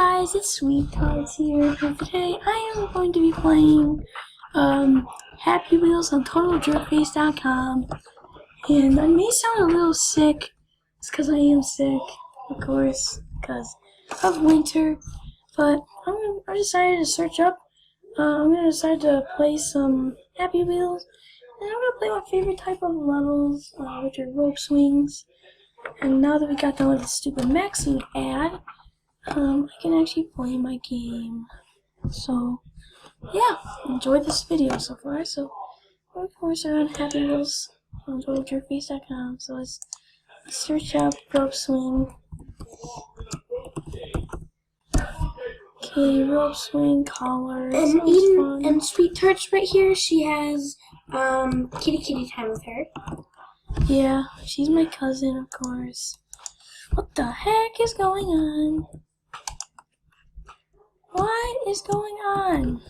guys, it's Sweet Tarts here, and today I am going to be playing Happy Wheels on TotalJerkface.com, and I may sound a little sick. It's because I am sick, of course, because of winter, but I decided to search up, I'm going to decide to play some Happy Wheels, and I'm going to play my favorite type of levels, which are rope swings. And now that we got done with the stupid Maxsuit ad, I can actually play my game. So, yeah, enjoy this video so far. So, of course, we're on Happy Wheels on TotalJerkface.com. So let's search up rope swing. Okay, rope swing, collar. And Eden and Sweet Tarts right here, she has kitty time with her. Yeah, she's my cousin, of course. What the heck is going on? What is going on?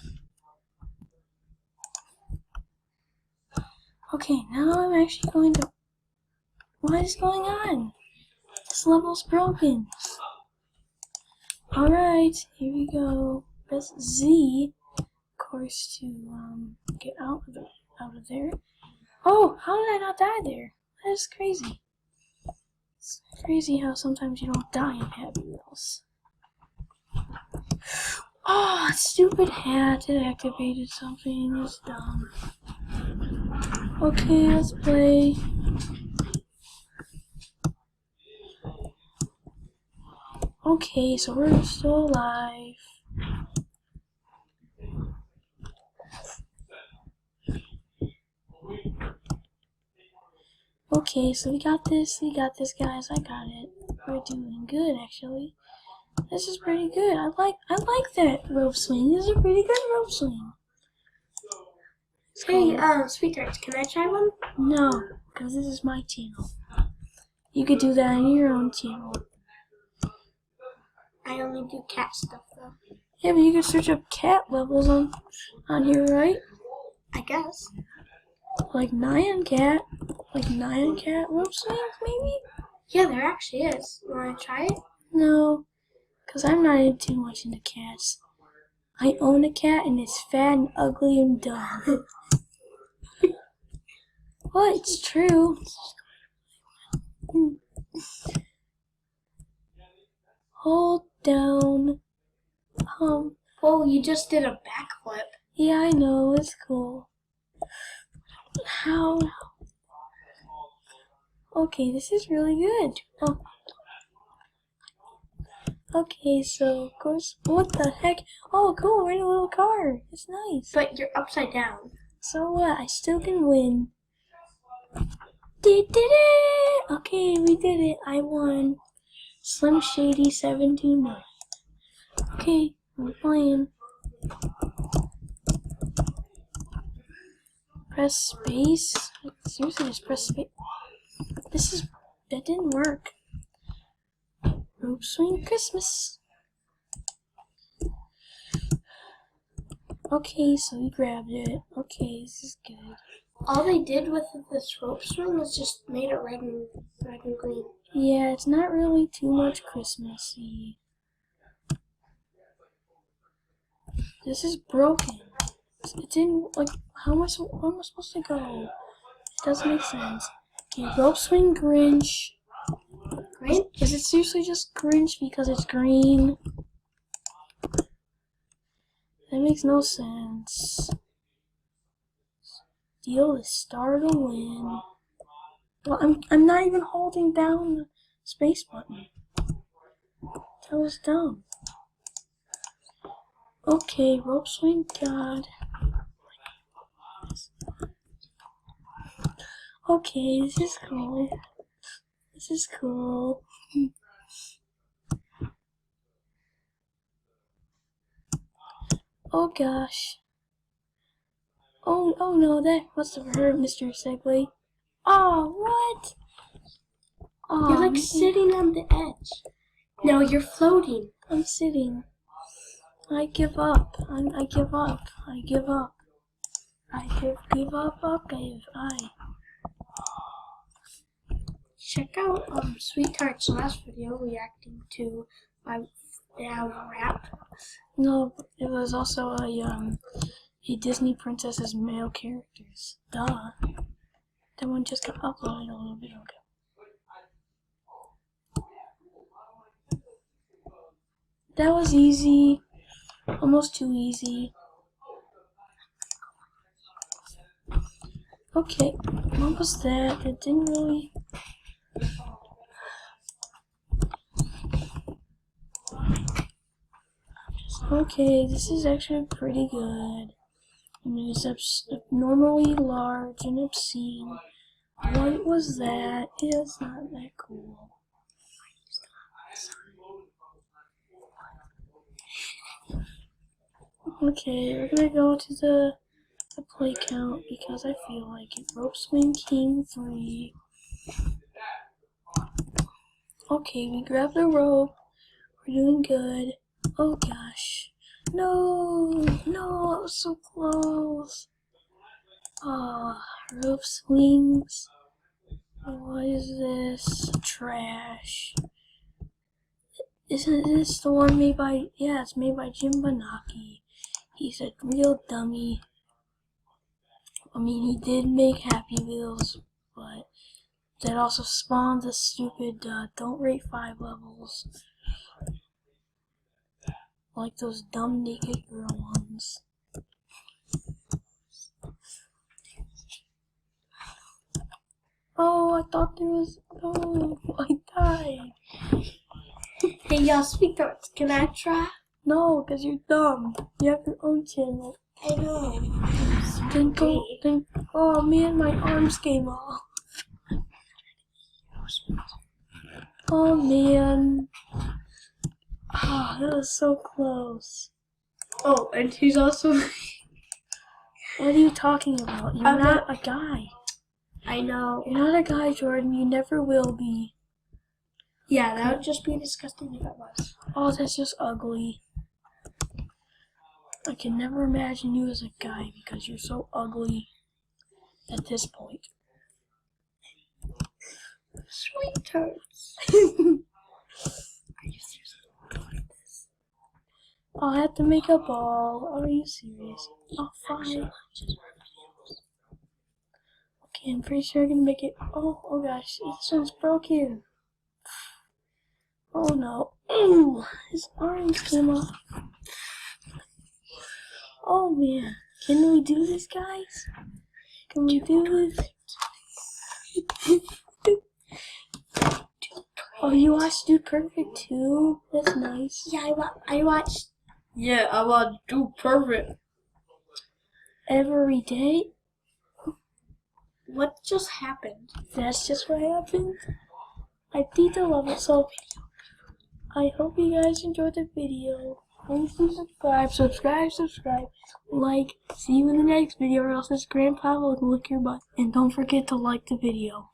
Okay, now I'm actually going to... What is going on? This level's broken. Alright, here we go. Press Z, of course, to get out of there. Oh, how did I not die there? That is crazy. It's crazy how sometimes you don't die in Happy Wheels. Oh, stupid hat. It activated something. It's dumb. Okay, let's play. Okay, so we're still alive. Okay, so we got this, guys. I got it. We're doing good, actually. This is pretty good. I like that rope swing. This is a pretty good rope swing. Hey, Sweet Tarts, can I try one? No, because this is my channel. You could do that on your own channel. I only do cat stuff, though. Yeah, but you can search up cat levels on here, right? I guess. Like Nyan Cat rope swings, maybe? Yeah, there actually is. You want to try it? No, because I'm not too much into cats. I own a cat and it's fat and ugly and dumb. Well, it's true. Hold down. Oh, you just did a backflip. Yeah, I know. It's cool. How? Okay, this is really good. Oh. Okay, so of course, what the heck? Oh, cool, we're in a little car. It's nice. But you're upside down. So what? I still can win. Did it! Okay, we did it. I won. Slim Shady 729. Okay, we're playing. Press space. Seriously, just press space. That didn't work. Rope swing Christmas. Okay, so we grabbed it. Okay, this is good. All they did with this rope swing was just made it red and green. Yeah, it's not really too much Christmassy. This is broken. It didn't, like, how am I supposed to go? It doesn't make sense. Okay, rope swing Grinch. Green? Is it seriously just Grinch because it's green? That makes no sense. Steal the star to win. Well, I'm not even holding down the space button. That was dumb. Okay, rope swing God. Okay, this is cool. This is cool. Oh gosh. Oh no, that must have hurt Mr. Segway. Oh, what? Oh, You're like sitting on the edge. No, you're floating. I'm sitting. I give up. I give up. I give up. Give up. Check out Sweet Tarts' last video reacting to my Yeah, rap. No, it was also a Disney Princess's male characters. Duh. That one just got uploaded a little bit ago. That was easy. Almost too easy. Okay, what was that? It didn't really... Okay, this is actually pretty good. I mean, it's abnormally large and obscene. What was that? It's not that cool. Okay, we're gonna go to the play count because I feel like it. Rope swing king 3. Okay, we grab the rope. We're doing good. Oh gosh. No, no, it was so close. Oh, rope swings. What is this? Trash. Isn't this the one made by, yeah, it's made by Jim Banaki. He's a real dummy. I mean, he did make Happy Wheels, but that also spawned the stupid Don't Rate 5 levels. Like those dumb naked girl ones. Oh, I thought there was, oh, I died. Hey, y'all, speak thoughts. Can I try? No, because you're dumb. You have your own channel. I know. Then go, then, oh man, my arms came off. Oh man. Ah, that was so close. Oh, and he's also... What are you talking about? You're not a guy. I know. You're not a guy, Jordan. You never will be. Yeah, that would just be disgusting if it was. Oh, that's just ugly. I can never imagine you as a guy because you're so ugly at this point. Sweet toads. I'll have to make a ball. Are you serious? Oh, fine. Okay, I'm pretty sure I can make it. Oh, oh gosh, this one's broken. Oh no. Ooh, his arms came off. Oh man. Can we do this, guys? Can we do this? Oh, you watched Dude Perfect too? That's nice. Yeah, I watched. Yeah, I want to do perfect. Every day? What just happened? That's just what happened. I did love it, so I hope you guys enjoyed the video. Please do subscribe, like. See you in the next video or else this grandpa will lick your butt. And don't forget to like the video.